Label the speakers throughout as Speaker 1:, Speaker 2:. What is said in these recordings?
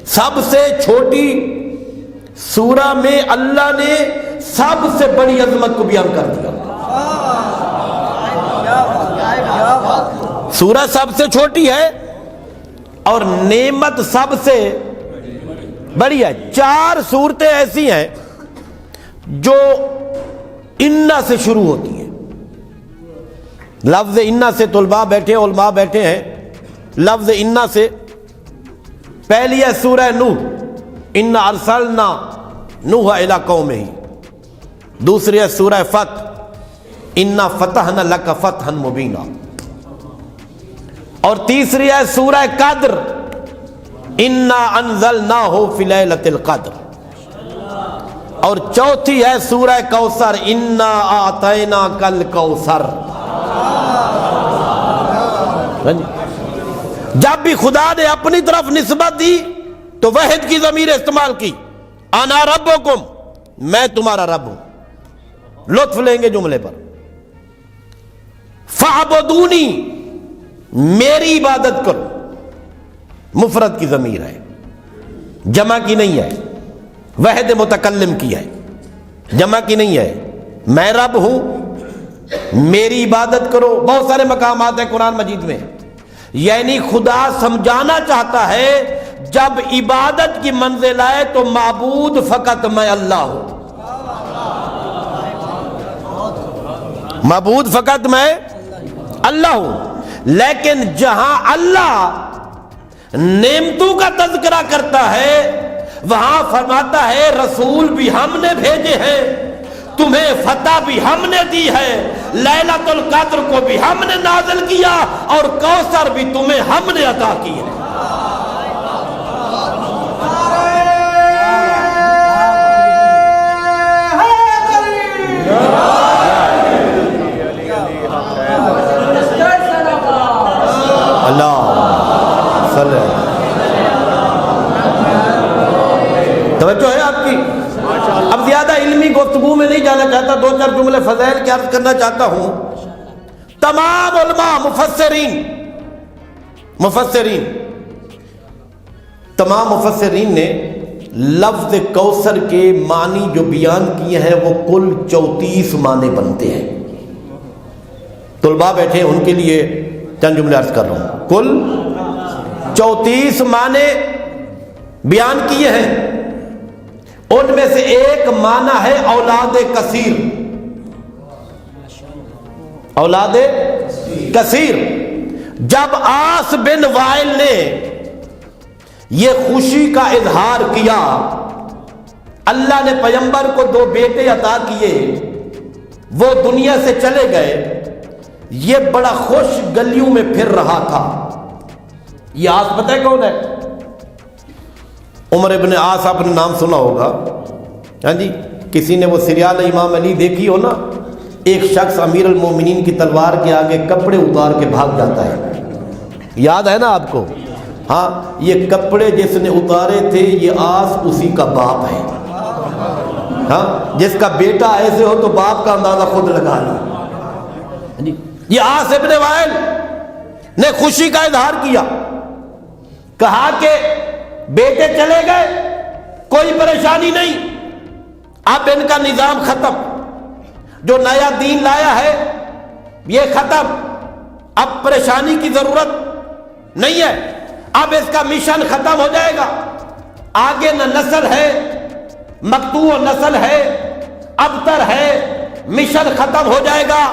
Speaker 1: سب سے چھوٹی سورہ میں اللہ نے سب سے بڑی عظمت کو بیان کر دیا. سورہ سب سے چھوٹی ہے اور نعمت سب سے بڑی ہے. 4 صورتیں ایسی ہیں جو انا سے شروع ہوتی ہیں. لفظ انا سے طلباء بیٹھے ہیں، علماء بیٹھے ہیں. لفظ انا سے پہلی ہے سورہ نوح، انا ارسلنا نوح الی قومہ. دوسری ہے سورہ فتح، انا فتحنا لک فتحا مبینا. اور تیسری ہے سورہ قدر، انا انزلناہ فی لیلۃ القدر. اور چوتھی ہے سورہ کوثر، انا اعطیناک الکوثر. جب بھی خدا نے اپنی طرف نسبت دی تو وحد کی ضمیر استعمال کی، انا ربکم، میں تمہارا رب ہوں. لطف لیں گے جملے پر. فاعبدونی، میری عبادت کرو. مفرد کی ضمیر ہے، جمع کی نہیں ہے. وحد متکلم کی ہے، جمع کی نہیں ہے. میں رب ہوں، میری عبادت کرو. بہت سارے مقامات ہیں قرآن مجید میں. یعنی خدا سمجھانا چاہتا ہے جب عبادت کی منزل آئے تو معبود فقط میں اللہ ہوں. معبود فقط میں اللہ ہوں. لیکن جہاں اللہ نعمتوں کا تذکرہ کرتا ہے وہاں فرماتا ہے رسول بھی ہم نے بھیجے ہیں، تمہیں فتح بھی ہم نے دی ہے، لیلۃ القدر کو بھی ہم نے نازل کیا اور کوثر بھی تمہیں ہم نے عطا کی ہے. اللہ صلی اللہ. توجہ ہے آپ کی. اب زیادہ علمی گفتگو میں نہیں جانا چاہتا، 2-4 جملے فضائل کی عرض کرنا چاہتا ہوں. تمام علماء تمام مفسرین نے لفظ کوثر کے معنی جو بیان کیے ہیں وہ کل 34 معنی بنتے ہیں. طلباء بیٹھے ان کے لیے چند جملے عرض کر رہا ہوں. کل 34 معنی بیان کیے ہیں. ان میں سے ایک معنی ہے اولاد کثیر. اولاد کثیر. جب عاص بن وائل نے یہ خوشی کا اظہار کیا، اللہ نے پیغمبر کو 2 بیٹے عطا کیے، وہ دنیا سے چلے گئے، یہ بڑا خوش گلیوں میں پھر رہا تھا. یہ عاص پتہ ہے کون ہے؟ عمر ابن عاص، آپ نے نام سنا ہوگا. ہاں جی، کسی نے وہ سریال امام علی دیکھی ہو نا، ایک شخص امیر المومنین کی تلوار کے آگے کپڑے اتار کے بھاگ جاتا ہے. یاد ہے نا آپ کو؟ ہاں، یہ کپڑے جس نے اتارے تھے یہ عاص اسی کا باپ ہے. ہاں، جس کا بیٹا ایسے ہو تو باپ کا اندازہ خود لگا لو. یہ عاص ابن وائل نے خوشی کا اظہار کیا، کہا کہ بیٹے چلے گئے، کوئی پریشانی نہیں، اب ان کا نظام ختم، جو نیا دین لایا ہے یہ ختم، اب پریشانی کی ضرورت نہیں ہے، اب اس کا مشن ختم ہو جائے گا. آگے نہ نسل ہے، مقطوع نسل ہے، ابتر ہے، مشن ختم ہو جائے گا،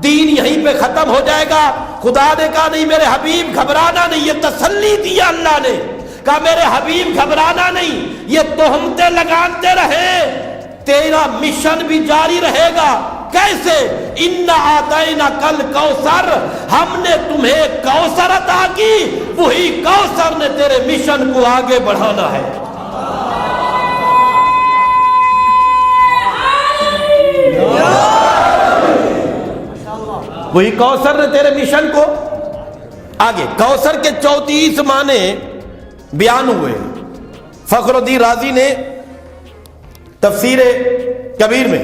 Speaker 1: دین یہیں پہ ختم ہو جائے گا. خدا نے کہا نہیں میرے حبیب گھبرانا نہیں. یہ تسلی دیا اللہ نے، کہا میرے حبیب گھبرانا نہیں، یہ تہمتیں لگاتے رہے، تیرا مشن بھی جاری رہے گا. کیسے؟ انا اعطیناک الکوثر، ہم نے تمہیں کوثر عطا کی، وہی کوثر نے تیرے مشن کو آگے بڑھانا ہے. وہی کوثر نے تیرے مشن کو آگے. کوثر کے 34 معنی بیان ہوئے. فخر الدین رازی نے تفسیر کبیر میں،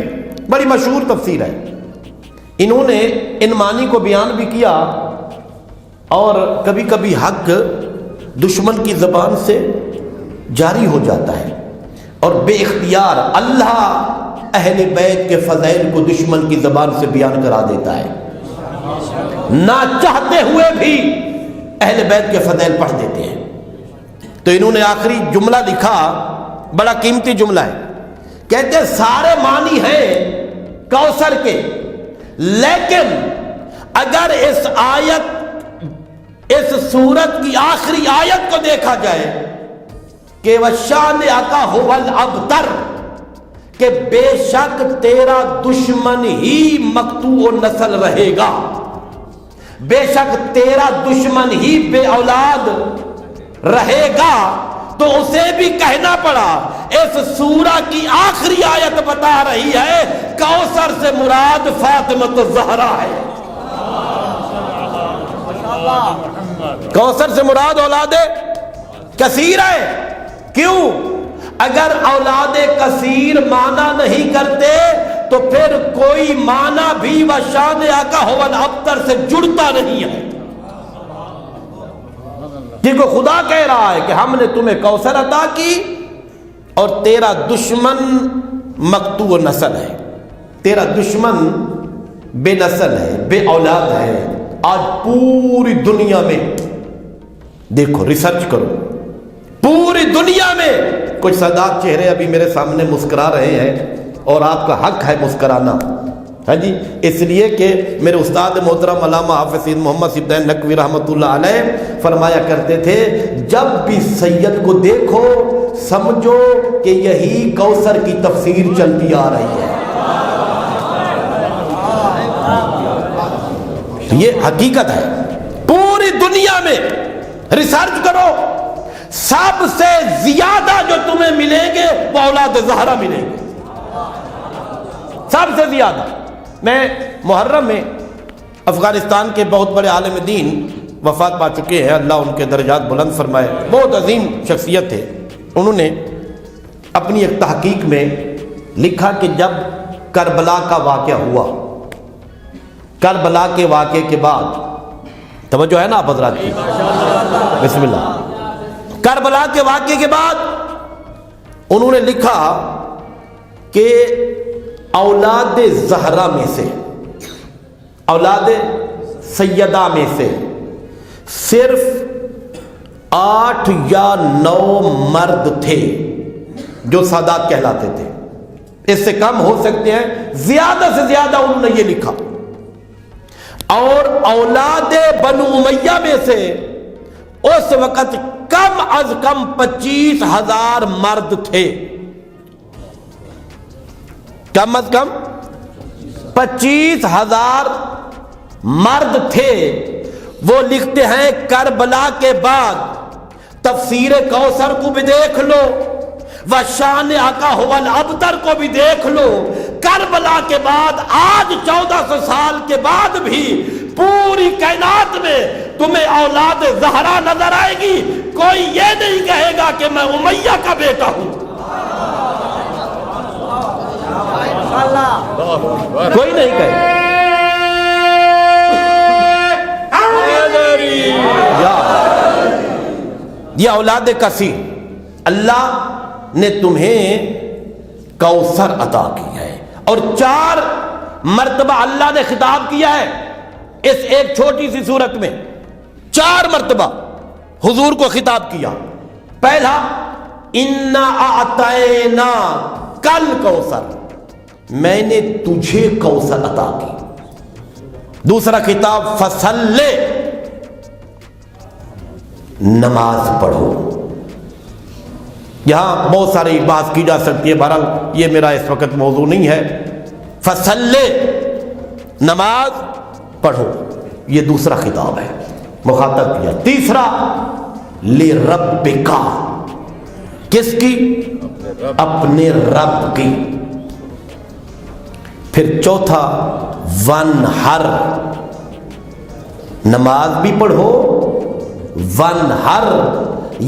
Speaker 1: بڑی مشہور تفسیر ہے، انہوں نے ان معنی کو بیان بھی کیا. اور کبھی کبھی حق دشمن کی زبان سے جاری ہو جاتا ہے، اور بے اختیار اللہ اہل بیت کے فضائل کو دشمن کی زبان سے بیان کرا دیتا ہے، نہ چاہتے ہوئے بھی اہل بیت کے فضائل پڑھ دیتے ہیں۔ تو انہوں نے آخری جملہ لکھا، بڑا قیمتی جملہ ہے، کہتے ہیں سارے معنی ہیں کوثر کے، لیکن اگر اس آیت، اس سورت کی آخری آیت کو دیکھا جائے کہ وَشَانِ آقا هُوَ الْأَبْتَرُ، کہ بے شک تیرا دشمن ہی مقطوع نسل رہے گا، بے شک تیرا دشمن ہی بے اولاد رہے گا، تو اسے بھی کہنا پڑا۔ اس سورہ کی آخری آیت بتا رہی ہے کوثر سے مراد فاطمہ الزہرا ہے، کوثر سے مراد اولاد کثیر ہے۔ کیوں؟ اگر اولاد کثیر معنی نہیں کرتے تو پھر کوئی معنی بھی وشان آقا هو الابتر سے جڑتا نہیں ہے، کیونکہ خدا کہہ رہا ہے کہ ہم نے تمہیں کوثر عطا کی اور تیرا دشمن مقطوع نسل ہے، تیرا دشمن بے نسل ہے، بے اولاد ہے۔ آج پوری دنیا میں دیکھو، ریسرچ کرو، پوری دنیا میں کچھ سادات چہرے ابھی میرے سامنے مسکرا رہے ہیں، اور آپ کا حق ہے مسکرانا، ہاں جی، اس لیے کہ میرے استاد محترم علامہ حافظ سید محمد سیبدین نقوی رحمۃ اللہ علیہ فرمایا کرتے تھے، جب بھی سید کو دیکھو سمجھو کہ یہی کوثر کی تفسیر چلتی آ رہی ہے۔ یہ حقیقت ہے، پوری دنیا میں ریسرچ کرو، سب سے زیادہ جو تمہیں ملیں گے وہ اولاد زہرا ملیں گے، سب سے زیادہ۔ میں محرم میں افغانستان کے بہت بڑے عالم دین وفات پا چکے ہیں، اللہ ان کے درجات بلند فرمائے، بہت عظیم شخصیت تھے، انہوں نے اپنی ایک تحقیق میں لکھا کہ جب کربلا کا واقعہ ہوا، کربلا کے واقعے کے بعد، توجہ ہے نا آپ حضرات کی، بسم اللہ، کربلا کے واقعے کے بعد انہوں نے لکھا کہ اولاد زہرا میں سے، اولاد سیدہ میں سے صرف 8 یا 9 مرد تھے جو سادات کہلاتے تھے، اس سے کم ہو سکتے ہیں، زیادہ سے زیادہ انہوں نے یہ لکھا۔ اور اولاد بنو امیہ میں سے اس وقت کم از کم 25,000 مرد تھے، کم از کم 25,000 مرد تھے۔ وہ لکھتے ہیں کربلا کے بعد تفسیر کوثر کو بھی دیکھ لو، وشان آقا هو الابتر کو بھی دیکھ لو، کربلا کے بعد آج 1400 سال کے بعد بھی پوری کائنات میں تمہیں اولاد زہرا نظر آئے گی، کوئی یہ نہیں کہے گا کہ میں امیہ کا بیٹا ہوں، کوئی نہیں کہے۔ یہ اولاد کثیر، اللہ نے تمہیں کوثر عطا کی ہے، اور 4 مرتبہ اللہ نے خطاب کیا ہے اس ایک چھوٹی سی صورت میں، 4 مرتبہ حضور کو خطاب کیا۔ پہلا اِنَّا أَعْطَيْنَا کل کوثر، میں نے تجھے کوثر عطا کی۔ دوسرا خطاب فصل، نماز پڑھو۔ یہاں بہت ساری بات کی جا سکتی ہے، بہرحال یہ میرا اس وقت موضوع نہیں ہے۔ فصل، نماز پڑھو، یہ دوسرا خطاب ہے، مخاطب کیا۔ تیسرا لِرَبِّكَ، کس کی؟ اپنے رب کی۔ پھر چوتھا وَانْحَرْ، نماز بھی پڑھو، وَانْحَرْ،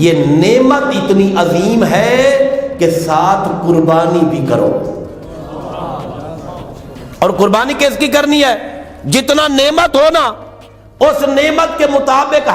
Speaker 1: یہ نعمت اتنی عظیم ہے کہ ساتھ قربانی بھی کرو۔ اور قربانی کس کی کرنی ہے؟ جتنا نعمت ہونا اس نعمت کے مطابق